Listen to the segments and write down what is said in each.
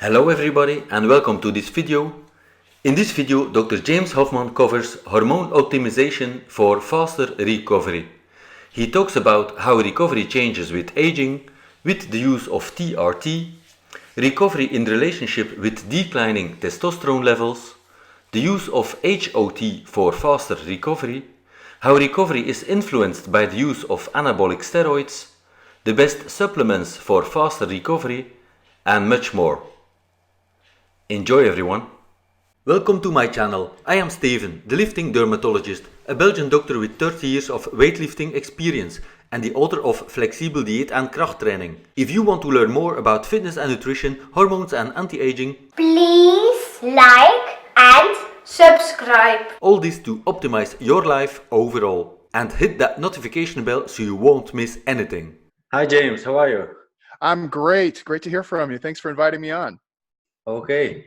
Hello everybody and welcome to this video. In this video, Dr. James Hoffmann covers hormone optimization for faster recovery. He talks about how recovery changes with aging, with the use of TRT, recovery in relationship with declining testosterone levels, the use of HOT for faster recovery, how recovery is influenced by the use of anabolic steroids, the best supplements for faster recovery, and much more. Enjoy everyone! Welcome to my channel. I am Steven, the Lifting Dermatologist, a Belgian doctor with 30 years of weightlifting experience and the author of Flexibel Dieet and Krachttraining. If you want to learn more about fitness and nutrition, hormones and anti-aging, please like and subscribe. All this to optimize your life overall. And hit that notification bell so you won't miss anything. Hi James, how are you? I'm great. Great to hear from you. Thanks for inviting me on. Okay.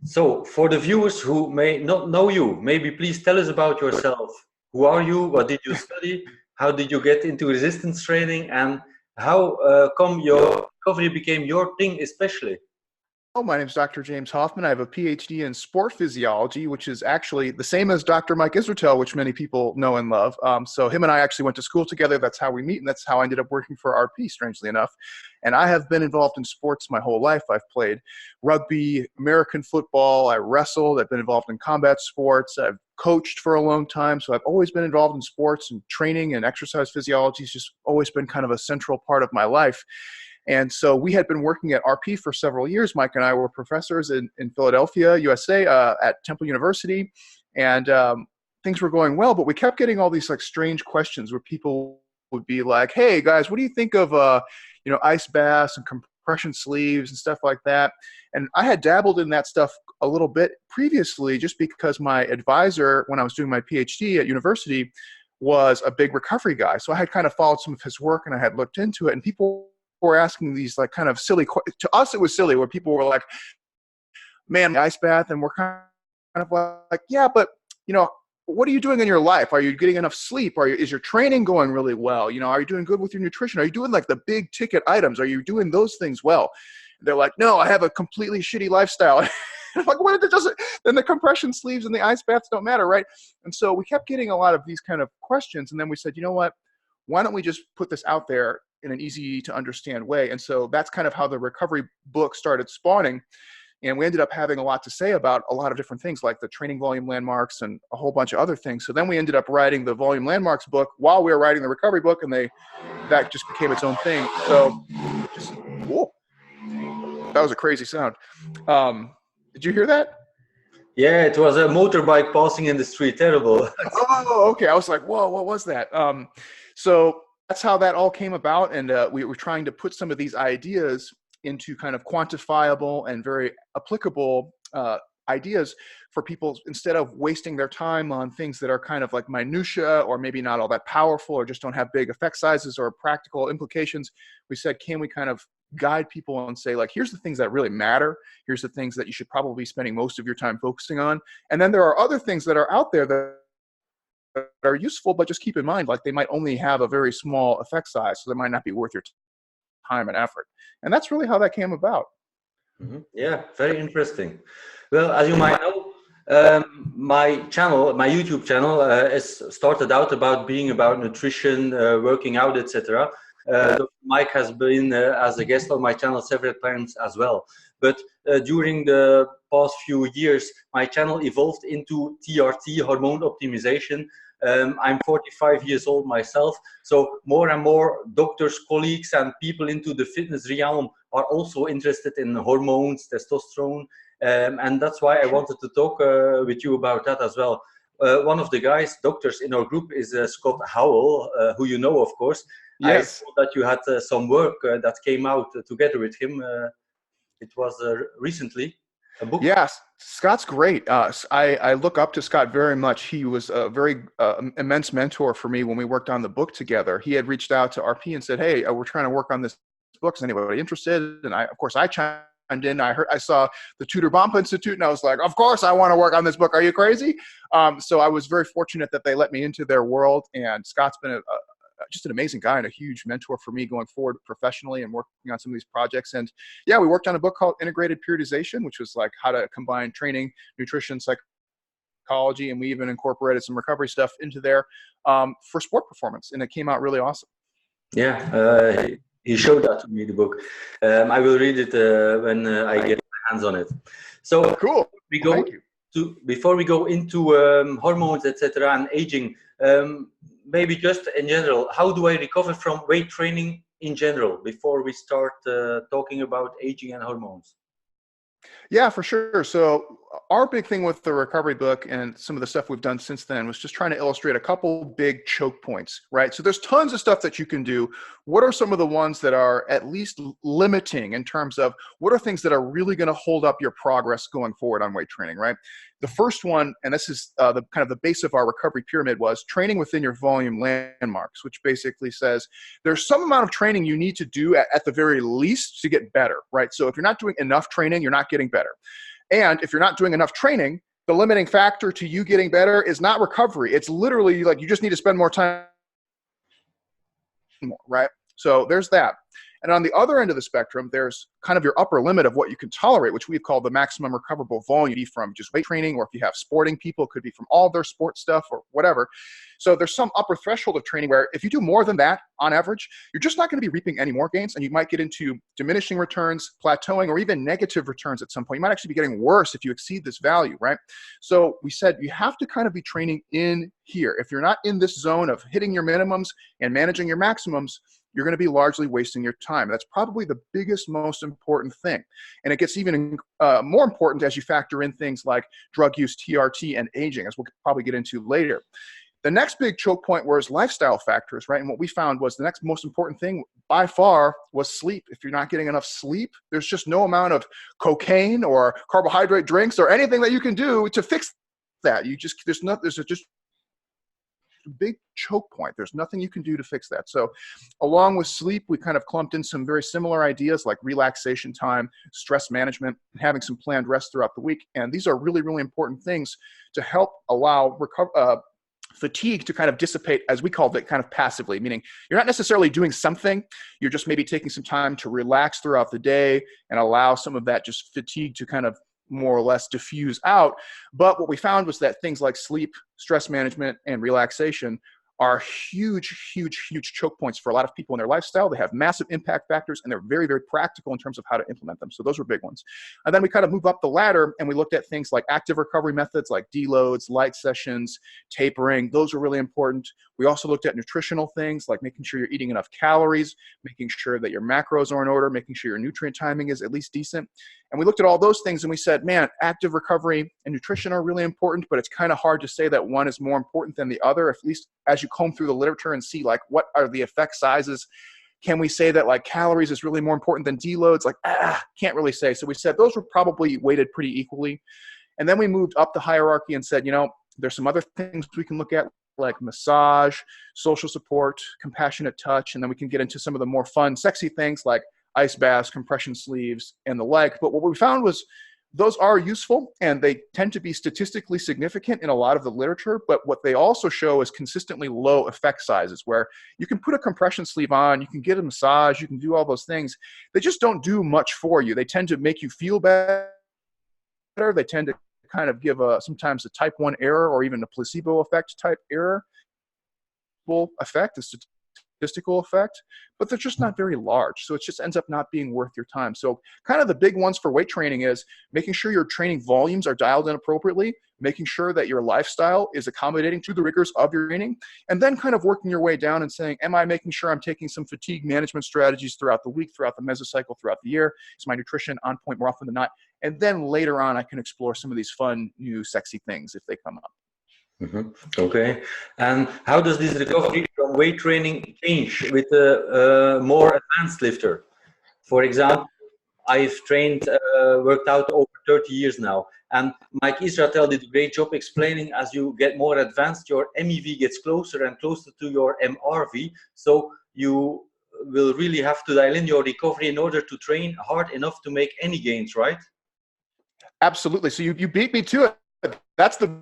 So, for the viewers who may not know you, maybe please tell us about yourself. Who are you? What did you study? How did you get into resistance training? And how come your recovery became your thing especially? Oh, my name is Dr. James Hoffmann. I have a PhD in sport physiology, which is actually the same as Dr. Mike Israetel, which many people know and love. So him and I actually went to school together. That's how we meet, and that's how I ended up working for RP, strangely enough. And I have been involved in sports my whole life. I've played rugby, American football, I wrestled, I've been involved in combat sports, I've coached for a long time. So I've always been involved in sports, and training and exercise physiology has just always been kind of a central part of my life. And so we had been working at RP for several years. Mike and I were professors in Philadelphia, USA, at Temple University, and things were going well, but we kept getting all these like strange questions where people would be like, "Hey guys, what do you think of ice baths and compression sleeves and stuff like that?" And I had dabbled in that stuff a little bit previously, just because my advisor, when I was doing my PhD at university, was a big recovery guy. So I had kind of followed some of his work and I had looked into it, and people were asking these like kind of silly to us it was silly, where people were like, "Man, ice bath," and we're kind of like, "Yeah, but what are you doing in your life? Are you getting enough sleep? Is your training going really well? Are you doing good with your nutrition? Are you doing like the big ticket items? Are you doing those things well?" And they're like, "No, I have a completely shitty lifestyle." I'm like, "What? Then the compression sleeves and the ice baths don't matter, right?" And so we kept getting a lot of these kind of questions, and then we said, "You know what? Why don't we just put this out there in an easy to understand way?" And so that's kind of how the recovery book started spawning. And we ended up having a lot to say about a lot of different things, like the training volume landmarks and a whole bunch of other things. So then we ended up writing the volume landmarks book while we were writing the recovery book, and that just became its own thing. So whoa, that was a crazy sound. Did you hear that? Yeah, it was a motorbike passing in the street. Terrible. Oh, okay. I was like, whoa, what was that? So that's how that all came about. And we were trying to put some of these ideas into kind of quantifiable and very applicable ideas for people, instead of wasting their time on things that are kind of like minutia or maybe not all that powerful or just don't have big effect sizes or practical implications. We said, can we kind of guide people and say, like, here's the things that really matter. Here's the things that you should probably be spending most of your time focusing on. And then there are other things that are out there that are useful, but just keep in mind, like, they might only have a very small effect size, so they might not be worth your time and effort. And that's really how that came about. Mm-hmm. Yeah, very interesting. Well, as you might know, my YouTube channel is started out about being about nutrition, working out, etc. Dr. Mike has been as a guest on my channel several times as well. But during the past few years, my channel evolved into TRT, hormone optimization. I'm 45 years old myself, so more and more doctors, colleagues, and people into the fitness realm are also interested in hormones, testosterone, and that's why I wanted to talk with you about that as well. One of the doctors in our group is Scott Howell, who you know, of course. Yes. I saw that you had some work that came out together with him. It was recently. A book? Yes, Scott's great. I look up to Scott very much. He was a very immense mentor for me when we worked on the book together. He had reached out to RP and said, "Hey, we're trying to work on this book. Is anybody interested?" And of course, I chimed in. I saw the Tudor Bompa Institute, and I was like, "Of course, I want to work on this book. Are you crazy?" So I was very fortunate that they let me into their world. And Scott's been just an amazing guy and a huge mentor for me going forward professionally and working on some of these projects. And yeah, we worked on a book called Integrated Periodization, which was like how to combine training, nutrition, psychology, and we even incorporated some recovery stuff into there for sport performance, and it came out really awesome. Yeah, he showed that to me, the book. I will read it when I get my hands on it. So Cool. we go Thank you. before we go into hormones, etc., and aging. Maybe just in general, how do I recover from weight training in general before we start talking about aging and hormones? Yeah, for sure. So our big thing with the recovery book and some of the stuff we've done since then was just trying to illustrate a couple big choke points, right? So there's tons of stuff that you can do. What are some of the ones that are at least limiting in terms of what are things that are really going to hold up your progress going forward on weight training, right? The first one, and this is the kind of the base of our recovery pyramid, was training within your volume landmarks, which basically says there's some amount of training you need to do at the very least to get better, right? So if you're not doing enough training, you're not getting better. And if you're not doing enough training, the limiting factor to you getting better is not recovery. It's literally like you just need to spend more time, right? So there's that. And on the other end of the spectrum, there's kind of your upper limit of what you can tolerate, which we've called the maximum recoverable volume, from just weight training, or if you have sporting people, it could be from all their sports stuff or whatever. So there's some upper threshold of training where if you do more than that on average, you're just not going to be reaping any more gains, and you might get into diminishing returns, plateauing, or even negative returns at some point. You might actually be getting worse if you exceed this value, right? So we said you have to kind of be training in here. If you're not in this zone of hitting your minimums and managing your maximums, you're going to be largely wasting your time. That's probably the biggest, most important thing. And it gets even more important as you factor in things like drug use, TRT, and aging, as we'll probably get into later. The next big choke point was lifestyle factors, right? And what we found was the next most important thing by far was sleep. If you're not getting enough sleep, there's just no amount of cocaine or carbohydrate drinks or anything that you can do to fix that. There's just a big choke point. There's nothing you can do to fix that. So along with sleep, we kind of clumped in some very similar ideas like relaxation time, stress management, and having some planned rest throughout the week. And these are really, really important things to help allow fatigue to kind of dissipate, as we called it, kind of passively, meaning you're not necessarily doing something, you're just maybe taking some time to relax throughout the day and allow some of that just fatigue to kind of more or less diffuse out. But what we found was that things like sleep, stress management, and relaxation are huge, huge, huge choke points for a lot of people in their lifestyle. They have massive impact factors, and they're very, very practical in terms of how to implement them. So those were big ones. And then we kind of move up the ladder, and we looked at things like active recovery methods like deloads, light sessions, tapering. Those are really important. We also looked at nutritional things like making sure you're eating enough calories, making sure that your macros are in order, making sure your nutrient timing is at least decent. And we looked at all those things and we said, man, active recovery and nutrition are really important, but it's kind of hard to say that one is more important than the other, at least as you comb through the literature and see like what are the effect sizes. Can we say that like calories is really more important than deloads? Like, can't really say. So we said those were probably weighted pretty equally. And then we moved up the hierarchy and said, there's some other things we can look at, like massage, social support, compassionate touch, and then we can get into some of the more fun, sexy things like ice baths, compression sleeves, and the like. But what we found was those are useful, and they tend to be statistically significant in a lot of the literature, but what they also show is consistently low effect sizes, where you can put a compression sleeve on, you can get a massage, you can do all those things. They just don't do much for you. They tend to make you feel better. They tend to kind of give sometimes a type 1 error or even a placebo effect type error effect, a statistical effect, but they're just not very large. So it just ends up not being worth your time. So kind of the big ones for weight training is making sure your training volumes are dialed in appropriately, making sure that your lifestyle is accommodating to the rigors of your training, and then kind of working your way down and saying, am I making sure I'm taking some fatigue management strategies throughout the week, throughout the mesocycle, throughout the year? Is my nutrition on point more often than not? And then later on, I can explore some of these fun, new, sexy things if they come up. Okay. And how does this recovery from weight training change with a more advanced lifter? For example, I've trained, worked out over 30 years now. And Mike Israel did a great job explaining as you get more advanced, your MEV gets closer and closer to your MRV. So you will really have to dial in your recovery in order to train hard enough to make any gains, right? Absolutely. So you beat me to it. That's the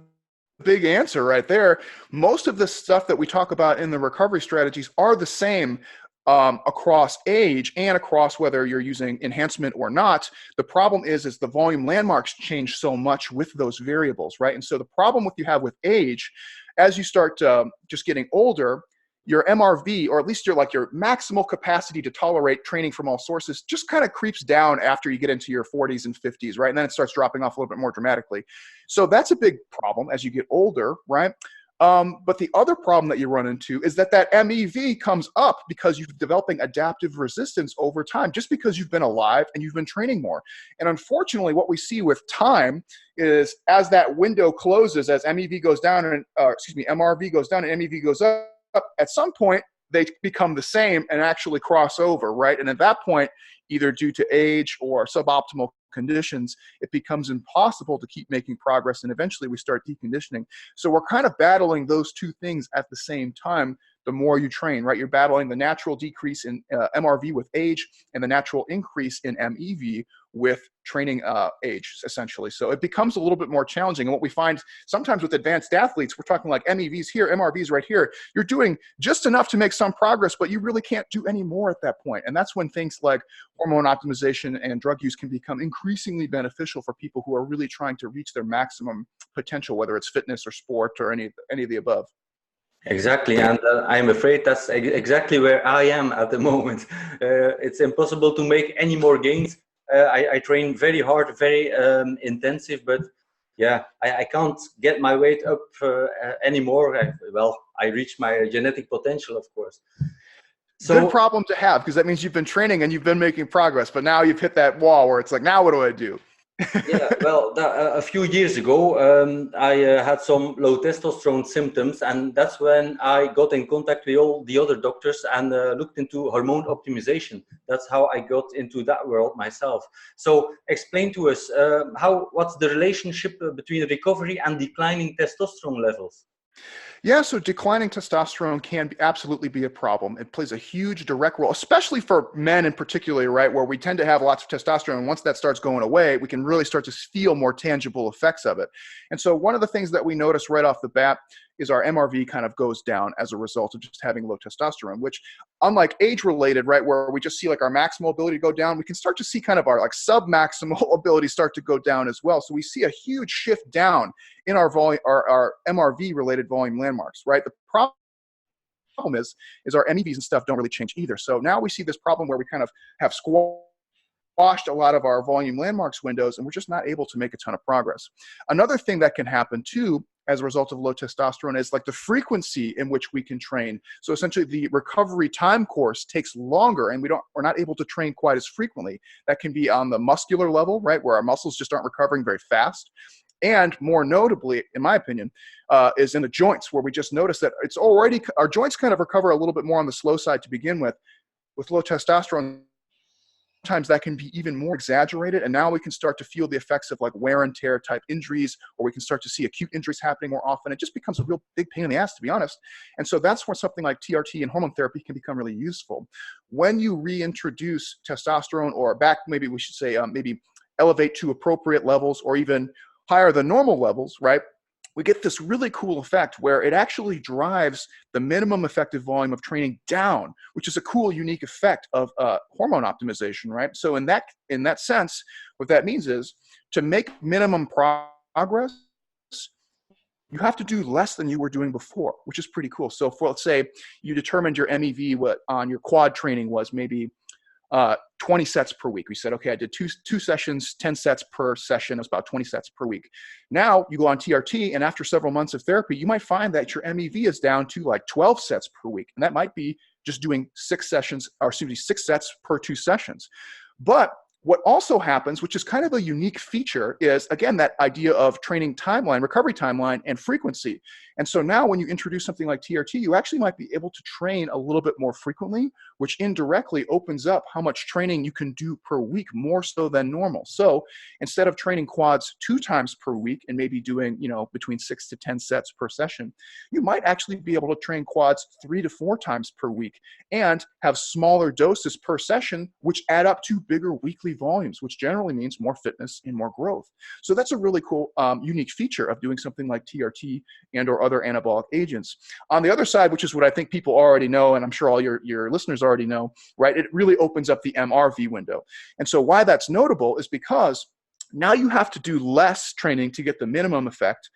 big answer right there. Most of the stuff that we talk about in the recovery strategies are the same across age and across whether you're using enhancement or not. The problem is the volume landmarks change so much with those variables, right? And so the problem you have with age, as you start just getting older, your MRV, or at least your maximal capacity to tolerate training from all sources, just kind of creeps down after you get into your 40s and 50s, right? And then it starts dropping off a little bit more dramatically. So that's a big problem as you get older, right? But the other problem that you run into is that MEV comes up because you're developing adaptive resistance over time, just because you've been alive and you've been training more. And unfortunately, what we see with time is as that window closes, as MEV goes down and MRV goes down and MEV goes up, at some point they become the same and actually cross over, right? And at that point, either due to age or suboptimal conditions, it becomes impossible to keep making progress, and eventually we start deconditioning. So we're kind of battling those two things at the same time. The more you train, right? You're battling the natural decrease in MRV with age and the natural increase in MEV with training age, essentially. So it becomes a little bit more challenging. And what we find sometimes with advanced athletes, we're talking like MEVs here, MRVs right here. You're doing just enough to make some progress, but you really can't do any more at that point. And that's when things like hormone optimization and drug use can become increasingly beneficial for people who are really trying to reach their maximum potential, whether it's fitness or sport or any of the above. Exactly, and I'm afraid that's exactly where I am at the moment. It's impossible to make any more gains. I train very hard, very intensive, but yeah, I can't get my weight up anymore. I reached my genetic potential, of course. So, good problem to have, because that means you've been training and you've been making progress, but now you've hit that wall where it's like, now what do I do? Yeah, well, a few years ago, I had some low testosterone symptoms, and that's when I got in contact with all the other doctors and looked into hormone optimization. That's how I got into that world myself. So explain to us, what's the relationship between recovery and declining testosterone levels? Yeah, so declining testosterone can absolutely be a problem. It plays a huge direct role, especially for men in particular, right, where we tend to have lots of testosterone. And once that starts going away, we can really start to feel more tangible effects of it. And so one of the things that we notice right off the bat is our MRV kind of goes down as a result of just having low testosterone, which, unlike age-related, right, where we just see like our maximal ability to go down, we can start to see kind of our like sub-maximal ability start to go down as well. So we see a huge shift down in our volume, our MRV-related volume landmarks, right? The problem is our MEVs and stuff don't really change either. So now we see this problem where we kind of have squashed a lot of our volume landmarks windows, and we're just not able to make a ton of progress. Another thing that can happen too as a result of low testosterone is like the frequency in which we can train. So essentially the recovery time course takes longer, and we're not able to train quite as frequently. That can be on the muscular level, right, where our muscles just aren't recovering very fast. And more notably, in my opinion, is in the joints, where we just notice that our joints kind of recover a little bit more on the slow side to begin with. With low testosterone, sometimes that can be even more exaggerated, and now we can start to feel the effects of like wear and tear type injuries, or we can start to see acute injuries happening more often. It just becomes a real big pain in the ass, to be honest. And so that's where something like TRT and hormone therapy can become really useful. When you reintroduce testosterone, or back, maybe we should say, maybe elevate to appropriate levels or even higher than normal levels, right? We get this really cool effect where it actually drives the minimum effective volume of training down, which is a cool, unique effect of hormone optimization, right? So in that sense, what that means is to make minimum progress, you have to do less than you were doing before, which is pretty cool. So for, let's say you determined your MEV on your quad training was maybe 20 sets per week. We said, okay, I did two sessions, 10 sets per session. It's about 20 sets per week. Now you go on TRT, and after several months of therapy, you might find that your MEV is down to like 12 sets per week. And that might be just doing 6 sets per 2 sessions. But what also happens, which is kind of a unique feature, is, again, that idea of training timeline, recovery timeline, and frequency. And so now when you introduce something like TRT, you actually might be able to train a little bit more frequently, which indirectly opens up how much training you can do per week, more so than normal. So instead of training quads 2 times per week and maybe doing, between 6 to 10 sets per session, you might actually be able to train quads 3 to 4 times per week and have smaller doses per session, which add up to bigger weekly weekly volumes, which generally means more fitness and more growth. So that's a really cool, unique feature of doing something like TRT and or other anabolic agents. On the other side, which is what I think people already know, and I'm sure all your listeners already know, right? It really opens up the MRV window. And so why that's notable is because now you have to do less training to get the minimum effect,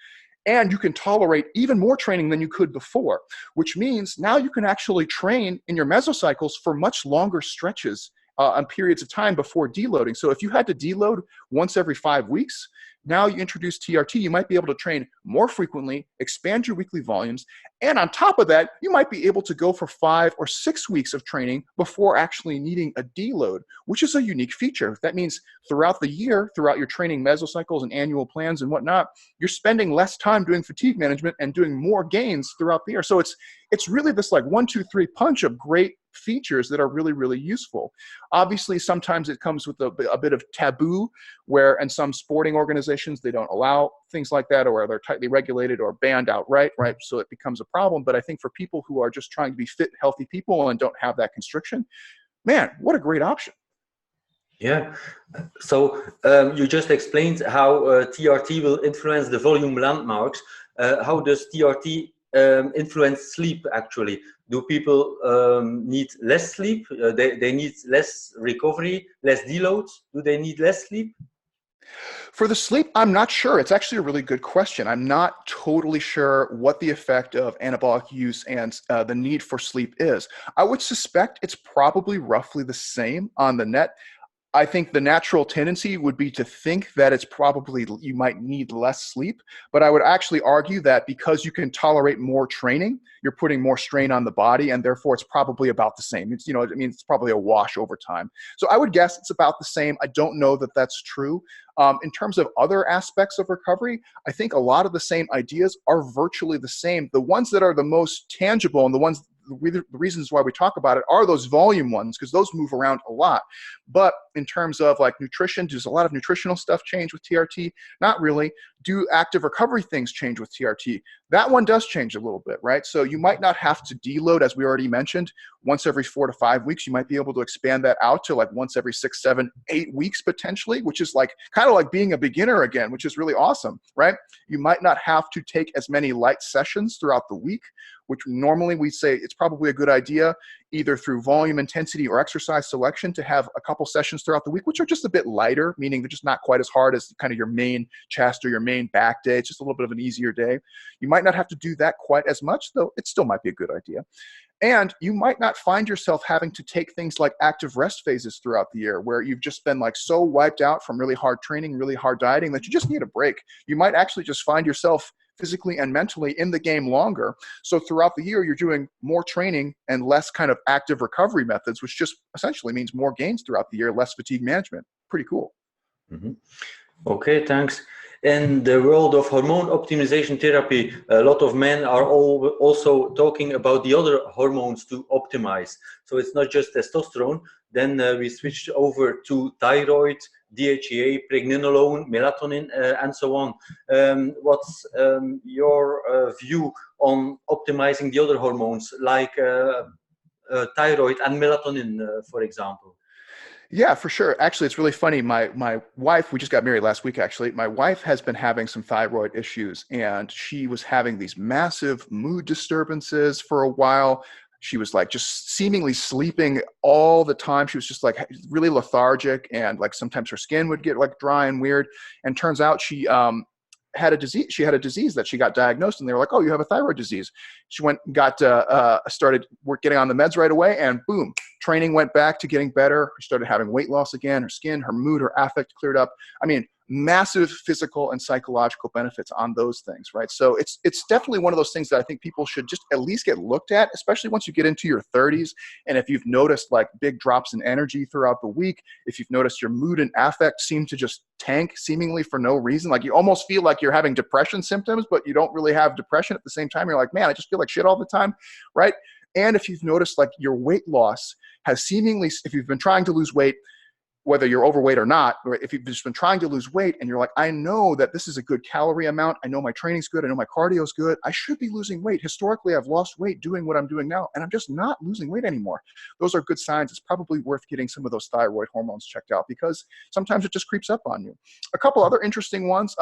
and you can tolerate even more training than you could before, which means now you can actually train in your mesocycles for much longer stretches on periods of time before deloading. So if you had to deload once every 5 weeks, now you introduce TRT, you might be able to train more frequently, expand your weekly volumes, and on top of that, you might be able to go for 5 or 6 weeks of training before actually needing a deload, which is a unique feature. That means throughout the year, throughout your training mesocycles and annual plans and whatnot, you're spending less time doing fatigue management and doing more gains throughout the year. So it's really this like 1, 2, 3 punch of great features that are really, really useful. Obviously, sometimes it comes with a bit of taboo where in some sporting organizations, they don't allow things like that, or they're tightly regulated or banned outright, right? So it becomes a problem. But I think for people who are just trying to be fit, healthy people and don't have that constriction, man, what a great option. Yeah. So you just explained how TRT will influence the volume landmarks. How does TRT influence sleep actually? Do people need less sleep? They need less recovery, less deloads? Do they need less sleep? For the sleep, I'm not sure. It's actually a really good question. I'm not totally sure what the effect of anabolic use and the need for sleep is. I would suspect it's probably roughly the same on the net. I think the natural tendency would be to think that it's probably you might need less sleep, but I would actually argue that because you can tolerate more training, you're putting more strain on the body, and therefore it's probably about the same. It's, it's probably a wash over time. So I would guess it's about the same. I don't know that that's true. In terms of other aspects of recovery, I think a lot of the same ideas are virtually the same. The ones that are the most tangible and the reasons why we talk about it are those volume ones, because those move around a lot. But in terms of like nutrition, does a lot of nutritional stuff change with TRT? Not really. Do active recovery things change with TRT? That one does change a little bit, right? So you might not have to deload, as we already mentioned, once every 4 to 5 weeks. You might be able to expand that out to like once every 6, 7, 8 weeks potentially, which is like kind of like being a beginner again, which is really awesome, right? You might not have to take as many light sessions throughout the week, which normally we say it's probably a good idea either through volume intensity or exercise selection to have a couple sessions throughout the week, which are just a bit lighter, meaning they're just not quite as hard as kind of your main chest or your main back day. It's just a little bit of an easier day. You might not have to do that quite as much, though it still might be a good idea. And you might not find yourself having to take things like active rest phases throughout the year where you've just been like so wiped out from really hard training, really hard dieting that you just need a break. You might actually just find yourself physically and mentally in the game longer. So throughout the year, you're doing more training and less kind of active recovery methods, which just essentially means more gains throughout the year, less fatigue management. Pretty cool. Mm-hmm. Okay, thanks. In the world of hormone optimization therapy, a lot of men are also talking about the other hormones to optimize. So it's not just testosterone. Then we switched over to thyroid, DHEA, pregnenolone, melatonin, and so on. What's your view on optimizing the other hormones like thyroid and melatonin, for example? Yeah, for sure. Actually, it's really funny. My wife, we just got married last week, actually. My wife has been having some thyroid issues, and she was having these massive mood disturbances for a while. She was like just seemingly sleeping all the time. She was just like really lethargic, and like sometimes her skin would get like dry and weird. And turns out she had a disease. She had a disease that she got diagnosed, and they were like, "Oh, you have a thyroid disease." She went and got started getting on the meds right away, and boom, training went back to getting better. She started having weight loss again. Her skin, her mood, her affect cleared up. I mean, massive physical and psychological benefits on those things, right? So it's definitely one of those things that I think people should just at least get looked at, especially once you get into your 30s. And if you've noticed like big drops in energy throughout the week, if you've noticed your mood and affect seem to just tank seemingly for no reason, like you almost feel like you're having depression symptoms, but you don't really have depression at the same time. You're like, man, I just feel like shit all the time, right? And if you've noticed like your weight loss has seemingly, if you've been trying to lose weight, whether you're overweight or not, or if you've just been trying to lose weight and you're like, I know that this is a good calorie amount. I know my training's good. I know my cardio's good. I should be losing weight. Historically, I've lost weight doing what I'm doing now, and I'm just not losing weight anymore. Those are good signs. It's probably worth getting some of those thyroid hormones checked out because sometimes it just creeps up on you. A couple other interesting ones.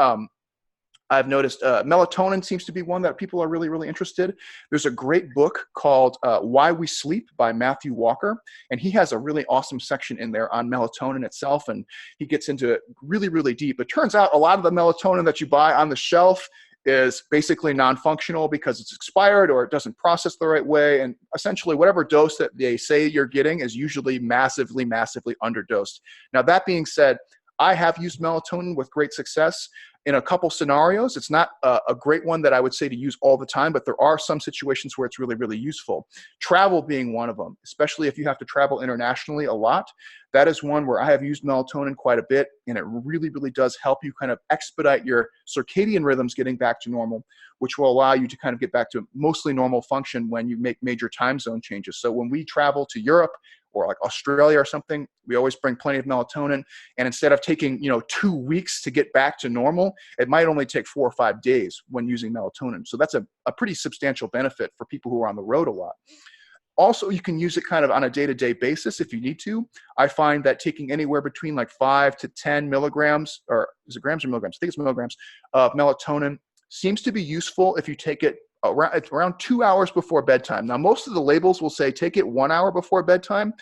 I've noticed melatonin seems to be one that people are really, really interested. There's a great book called Why We Sleep by Matthew Walker, and he has a really awesome section in there on melatonin itself, and he gets into it really, really deep. It turns out a lot of the melatonin that you buy on the shelf is basically non-functional because it's expired or it doesn't process the right way, and essentially whatever dose that they say you're getting is usually massively, massively underdosed. Now, that being said, I have used melatonin with great success in a couple scenarios. It's not a great one that I would say to use all the time, but there are some situations where it's really, really useful. Travel being one of them, especially if you have to travel internationally a lot. That is one where I have used melatonin quite a bit, and it really, really does help you kind of expedite your circadian rhythms getting back to normal, which will allow you to kind of get back to mostly normal function when you make major time zone changes. So when we travel to Europe or like Australia or something, we always bring plenty of melatonin. And instead of taking, 2 weeks to get back to normal, it might only take 4 or 5 days when using melatonin. So that's a pretty substantial benefit for people who are on the road a lot. Also, you can use it kind of on a day-to-day basis if you need to. I find that taking anywhere between like 5 to 10 milligrams, or is it grams or milligrams? I think it's milligrams of melatonin seems to be useful if you take it around 2 hours before bedtime. Now, most of the labels will say take it 1 hour before bedtime.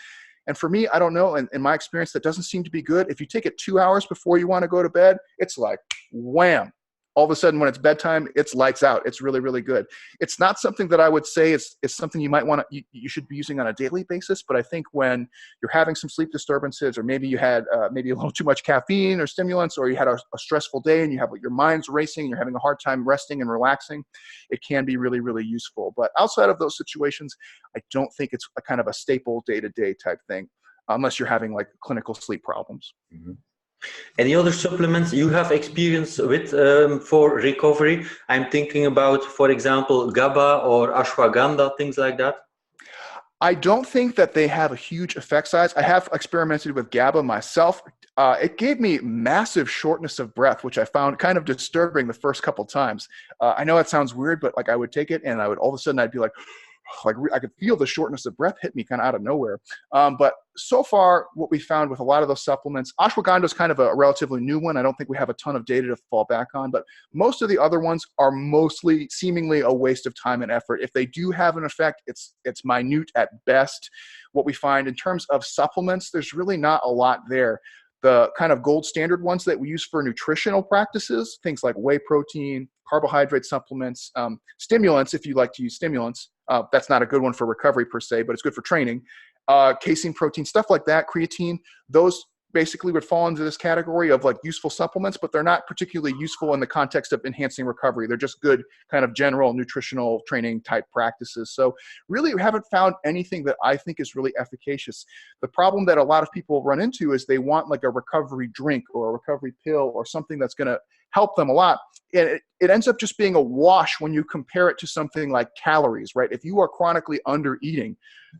And for me, I don't know. In my experience, that doesn't seem to be good. If you take it 2 hours before you want to go to bed, it's like wham. All of a sudden, when it's bedtime, it's lights out. It's really, really good. It's not something that I would say is something you might want to, you should be using on a daily basis. But I think when you're having some sleep disturbances, or maybe you had maybe a little too much caffeine or stimulants, or you had a stressful day and you have your mind's racing, you're having a hard time resting and relaxing, it can be really, really useful. But outside of those situations, I don't think it's a kind of a staple day-to-day type thing, unless you're having like clinical sleep problems. Mm-hmm. Any other supplements you have experience with for recovery? I'm thinking about, for example, GABA or ashwagandha, things like that. I don't think that they have a huge effect size. I have experimented with GABA myself. It gave me massive shortness of breath, which I found kind of disturbing the first couple times. I know it sounds weird, but like I would take it and I would all of a sudden I'd be like I could feel the shortness of breath hit me kind of out of nowhere. But so far, what we found with a lot of those supplements, ashwagandha is kind of a relatively new one. I don't think we have a ton of data to fall back on, but most of the other ones are mostly seemingly a waste of time and effort. If they do have an effect, it's minute at best. What we find in terms of supplements, there's really not a lot there. The kind of gold standard ones that we use for nutritional practices, things like whey protein, carbohydrate supplements, stimulants, if you like to use stimulants. That's not a good one for recovery per se, but it's good for training. Casein protein, stuff like that, creatine, those basically would fall into this category of like useful supplements, but they're not particularly useful in the context of enhancing recovery. They're just good kind of general nutritional training type practices. So really we haven't found anything that I think is really efficacious. The problem that a lot of people run into is they want like a recovery drink or a recovery pill or something that's going to help them a lot. And it ends up just being a wash when you compare it to something like calories, right? If you are chronically under eating,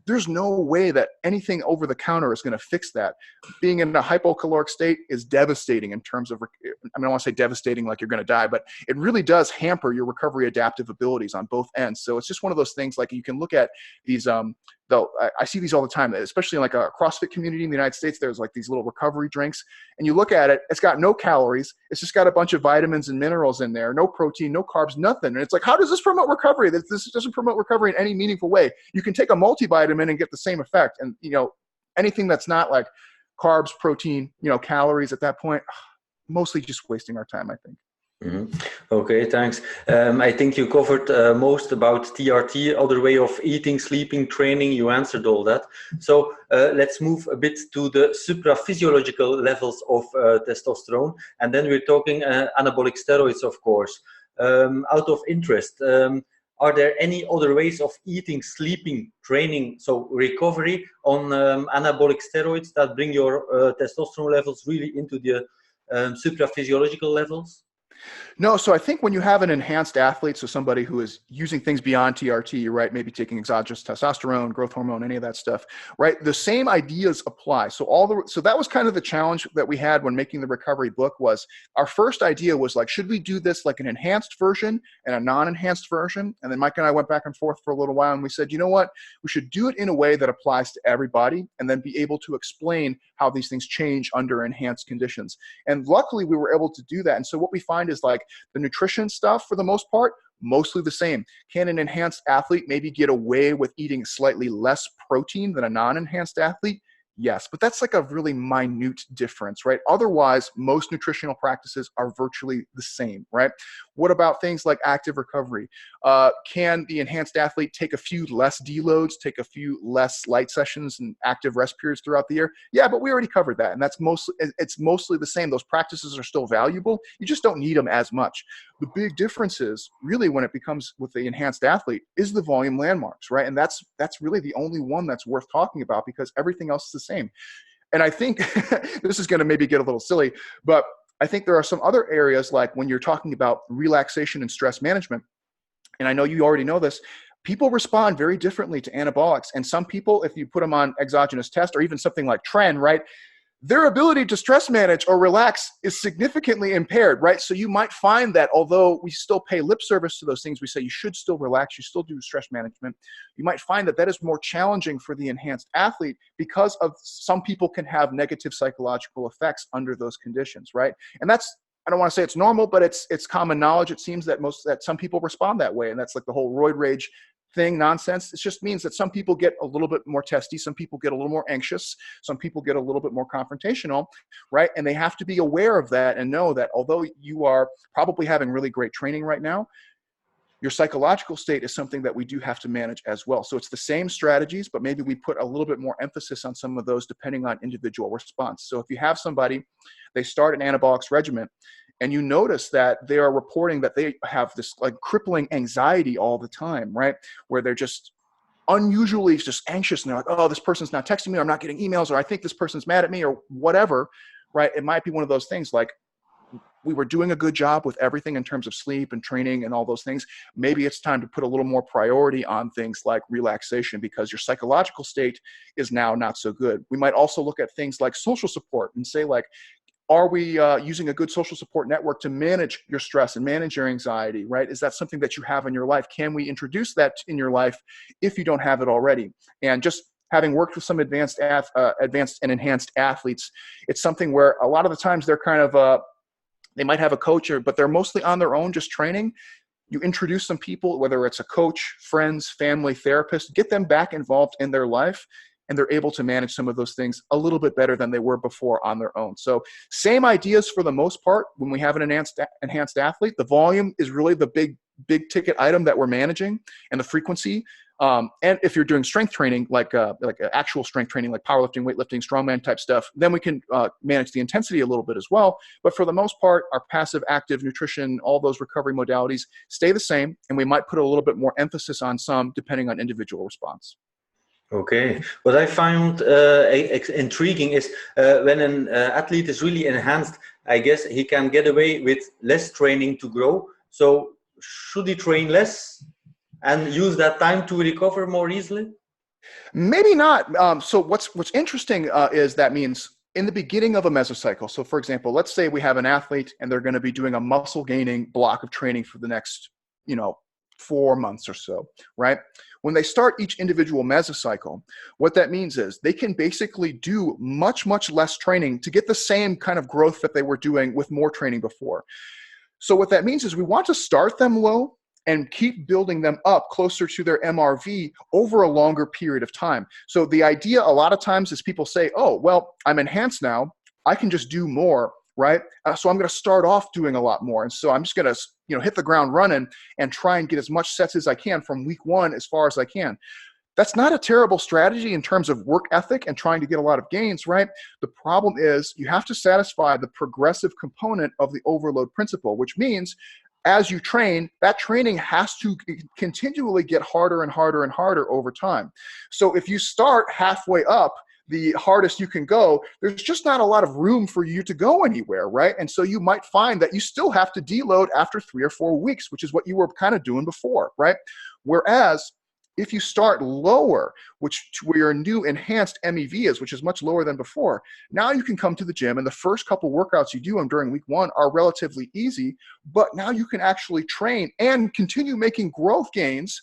there's no way that anything over the counter is going to fix that. Being in a hypocaloric state is devastating in terms of, I don't want to say devastating like you're going to die, but it really does hamper your recovery adaptive abilities on both ends. So it's just one of those things, like you can look at these, though I see these all the time, especially in like a CrossFit community in the United States. There's like these little recovery drinks, and you look at it, it's got no calories. It's just got a bunch of vitamins and minerals in there, no protein, no carbs, nothing. And it's like, how does this promote recovery? This doesn't promote recovery in any meaningful way. You can take a multivitamin and get the same effect. And, anything that's not like carbs, protein, calories at that point, mostly just wasting our time, I think. Mm-hmm. Okay, thanks. I think you covered most about TRT, other way of eating, sleeping, training. You answered all that. So let's move a bit to the supraphysiological levels of testosterone. And then we're talking anabolic steroids, of course. Out of interest, are there any other ways of eating, sleeping, training, so recovery on anabolic steroids that bring your testosterone levels really into the supraphysiological levels? No, so I think when you have an enhanced athlete, so somebody who is using things beyond TRT, right, maybe taking exogenous testosterone, growth hormone, any of that stuff, right, the same ideas apply. So that was kind of the challenge that we had when making the recovery book. Was our first idea was like, should we do this like an enhanced version and a non-enhanced version? And then Mike and I went back and forth for a little while, and we said, you know what, we should do it in a way that applies to everybody, and then be able to explain how these things change under enhanced conditions. And luckily we were able to do that. And so what we find is like the nutrition stuff, for the most part, mostly the same. Can an enhanced athlete maybe get away with eating slightly less protein than a non-enhanced athlete? Yes, but that's like a really minute difference, right? Otherwise, most nutritional practices are virtually the same, right? What about things like active recovery? Can the enhanced athlete take a few less deloads, take a few less light sessions and active rest periods throughout the year? Yeah, but we already covered that, and it's mostly the same. Those practices are still valuable. You just don't need them as much. The big difference is really when it becomes with the enhanced athlete is the volume landmarks, right? And that's really the only one that's worth talking about, because everything else is the same. And I think this is going to maybe get a little silly, but I think there are some other areas, like when you're talking about relaxation and stress management, and I know you already know this, people respond very differently to anabolics. And some people, if you put them on exogenous test or even something like tren, right, their ability to stress manage or relax is significantly impaired, right? So you might find that although we still pay lip service to those things, we say you should still relax, you still do stress management, you might find that that is more challenging for the enhanced athlete, because of some people can have negative psychological effects under those conditions, right? And that's, I don't want to say it's normal, but it's common knowledge. It seems that some people respond that way. And that's like the whole roid rage thing nonsense. It just means that some people get a little bit more testy, some people get a little more anxious, some people get a little bit more confrontational, right? And they have to be aware of that and know that although you are probably having really great training right now, your psychological state is something that we do have to manage as well. So it's the same strategies, but maybe we put a little bit more emphasis on some of those depending on individual response. So if you have somebody, they start an anabolics regimen, and you notice that they are reporting that they have this like crippling anxiety all the time, right? Where they're just unusually just anxious, and they're like, oh, this person's not texting me, or I'm not getting emails, or I think this person's mad at me, or whatever, right? It might be one of those things like, we were doing a good job with everything in terms of sleep and training and all those things. Maybe it's time to put a little more priority on things like relaxation, because your psychological state is now not so good. We might also look at things like social support and say like, are we using a good social support network to manage your stress and manage your anxiety, right? Is that something that you have in your life? Can we introduce that in your life if you don't have it already? And just having worked with some advanced and enhanced athletes, it's something where a lot of the times they're kind of, they might have a coach, but they're mostly on their own just training. You introduce some people, whether it's a coach, friends, family, therapist, get them back involved in their life, and they're able to manage some of those things a little bit better than they were before on their own. So same ideas for the most part. When we have an enhanced athlete, the volume is really the big ticket item that we're managing, and the frequency. And if you're doing strength training, like actual strength training, like powerlifting, weightlifting, strongman type stuff, then we can manage the intensity a little bit as well. But for the most part, our passive, active, nutrition, all those recovery modalities stay the same, and we might put a little bit more emphasis on some depending on individual response. Okay. What I found intriguing is when an athlete is really enhanced, I guess he can get away with less training to grow. So should he train less and use that time to recover more easily? Maybe not. So what's interesting is that means in the beginning of a mesocycle. So for example, let's say we have an athlete and they're going to be doing a muscle gaining block of training for the next, 4 months or so, right? When they start each individual mesocycle, what that means is they can basically do much, much less training to get the same kind of growth that they were doing with more training before. So what that means is we want to start them low and keep building them up closer to their MRV over a longer period of time. So the idea a lot of times is people say, oh, well, I'm enhanced now, I can just do more, right? So I'm going to start off doing a lot more. And so I'm just going to, hit the ground running and try and get as much sets as I can from week one as far as I can. That's not a terrible strategy in terms of work ethic and trying to get a lot of gains, right? The problem is you have to satisfy the progressive component of the overload principle, which means as you train, that training has to continually get harder and harder and harder over time. So if you start halfway up, the hardest you can go, there's just not a lot of room for you to go anywhere, right? And so you might find that you still have to deload after 3 or 4 weeks, which is what you were kind of doing before, right? Whereas if you start lower, where your new enhanced MEV is, which is much lower than before, now you can come to the gym and the first couple workouts you do during week 1 are relatively easy, but now you can actually train and continue making growth gains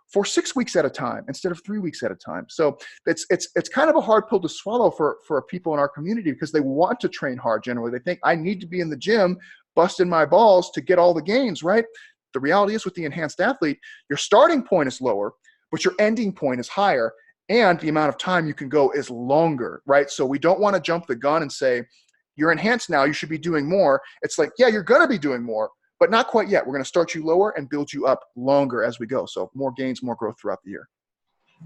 for 6 weeks at a time instead of 3 weeks at a time. So it's kind of a hard pill to swallow for people in our community, because they want to train hard generally. They think, I need to be in the gym busting my balls to get all the gains, right? The reality is, with the enhanced athlete, your starting point is lower, but your ending point is higher, and the amount of time you can go is longer, right? So we don't want to jump the gun and say, you're enhanced now, you should be doing more. It's like, yeah, you're going to be doing more, but not quite yet. We're going to start you lower and build you up longer as we go. So more gains, more growth throughout the year.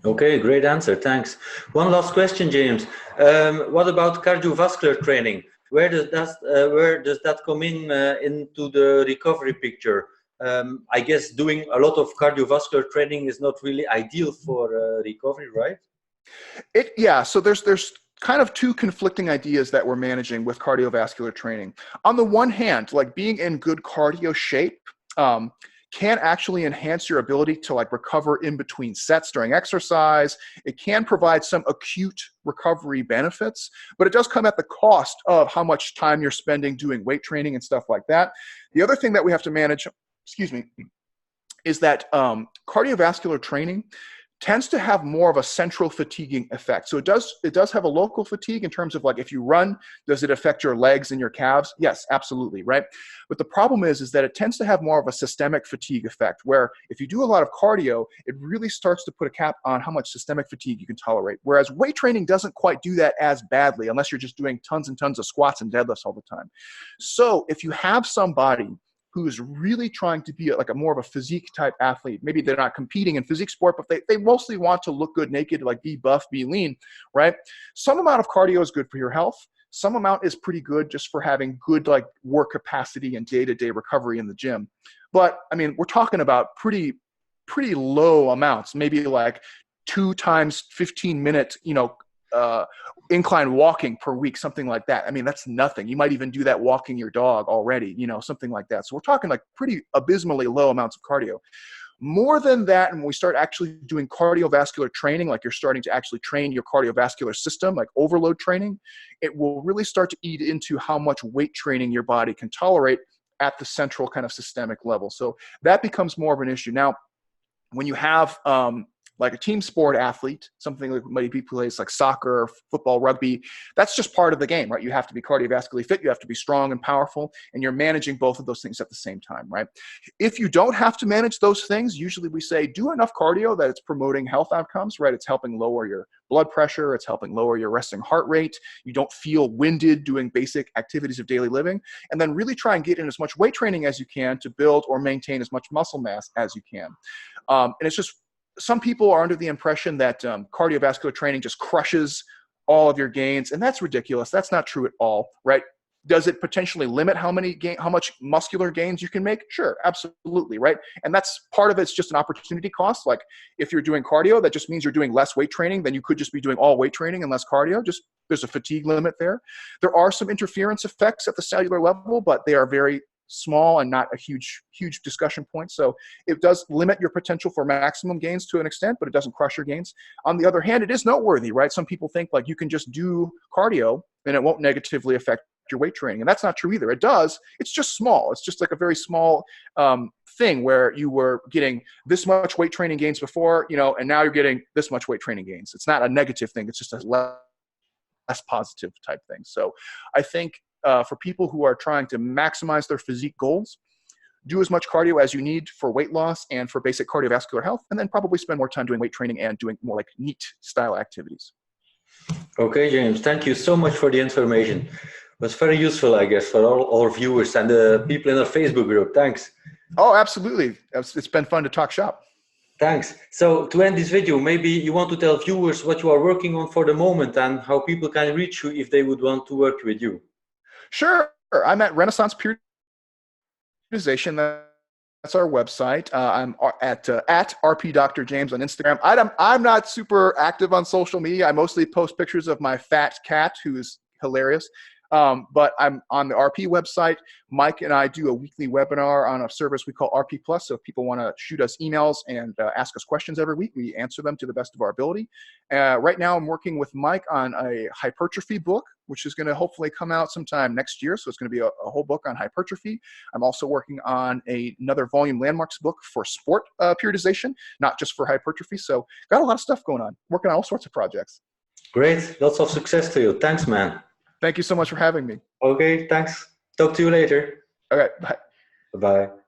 Okay, great answer. Thanks. One last question, James. What about cardiovascular training? Where does that come into the recovery picture? I guess doing a lot of cardiovascular training is not really ideal for recovery, right? Yeah. So there's kind of two conflicting ideas that we're managing with cardiovascular training. On the one hand, like being in good cardio shape can actually enhance your ability to like recover in between sets during exercise. It can provide some acute recovery benefits, but it does come at the cost of how much time you're spending doing weight training and stuff like that. The other thing that we have to manage, is that cardiovascular training tends to have more of a central fatiguing effect. So it does have a local fatigue in terms of like, if you run, does it affect your legs and your calves? Yes, absolutely, right? But the problem is that it tends to have more of a systemic fatigue effect, where if you do a lot of cardio, it really starts to put a cap on how much systemic fatigue you can tolerate. Whereas weight training doesn't quite do that as badly, unless you're just doing tons and tons of squats and deadlifts all the time. So if you have somebody who's really trying to be like a more of a physique type athlete, maybe they're not competing in physique sport, but they mostly want to look good naked, like be buff, be lean, right? Some amount of cardio is good for your health. Some amount is pretty good just for having good like work capacity and day-to-day recovery in the gym. But I mean, we're talking about pretty low amounts, maybe like 2 times 15-minute, incline walking per week, something like that. I mean, that's nothing. You might even do that walking your dog already, something like that. So we're talking like pretty abysmally low amounts of cardio. More than that, and when we start actually doing cardiovascular training, like you're starting to actually train your cardiovascular system, like overload training, it will really start to eat into how much weight training your body can tolerate at the central kind of systemic level. So that becomes more of an issue. Now, when you have like a team sport athlete, something like many people plays like soccer, football, rugby, that's just part of the game, right? You have to be cardiovascularly fit, you have to be strong and powerful, and you're managing both of those things at the same time, right? If you don't have to manage those things, usually we say do enough cardio that it's promoting health outcomes, right? It's helping lower your blood pressure, it's helping lower your resting heart rate, you don't feel winded doing basic activities of daily living, and then really try and get in as much weight training as you can to build or maintain as much muscle mass as you can. And it's just, some people are under the impression that cardiovascular training just crushes all of your gains, and that's ridiculous. That's not true at all, right? Does it potentially limit how much muscular gains you can make? Sure, absolutely, right? And that's part of it's just an opportunity cost. Like if you're doing cardio, that just means you're doing less weight training than you could just be doing all weight training and less cardio. Just there's a fatigue limit there. There are some interference effects at the cellular level, but they are very small and not a huge discussion point. So it does limit your potential for maximum gains to an extent, but it doesn't crush your gains. On the other hand, it is noteworthy, right? Some people think like you can just do cardio and it won't negatively affect your weight training. And that's not true either. It does. It's just small. It's just like a very small thing where you were getting this much weight training gains before, and now you're getting this much weight training gains. It's not a negative thing. It's just a less positive type thing. So I think for people who are trying to maximize their physique goals, do as much cardio as you need for weight loss and for basic cardiovascular health, and then probably spend more time doing weight training and doing more like NEAT style activities. Okay, James, thank you so much for the information. It was very useful, I guess, for all our viewers and the people in our Facebook group. Thanks. Oh, absolutely. It's been fun to talk shop. Thanks. So to end this video, maybe you want to tell viewers what you are working on for the moment and how people can reach you if they would want to work with you. Sure. I'm at Renaissance Periodization. That's our website. I'm at RP Dr. James on Instagram. I'm not super active on social media. I mostly post pictures of my fat cat, who is hilarious. But I'm on the RP website. Mike and I do a weekly webinar on a service we call RP Plus. So if people want to shoot us emails and ask us questions every week, we answer them to the best of our ability. Right now, I'm working with Mike on a hypertrophy book, which is going to hopefully come out sometime next year. So it's going to be a whole book on hypertrophy. I'm also working on another volume landmarks book for sport periodization, not just for hypertrophy. So got a lot of stuff going on, working on all sorts of projects. Great. Lots of success to you. Thanks, man. Thank you so much for having me. Okay, thanks. Talk to you later. Okay, bye. Bye-bye.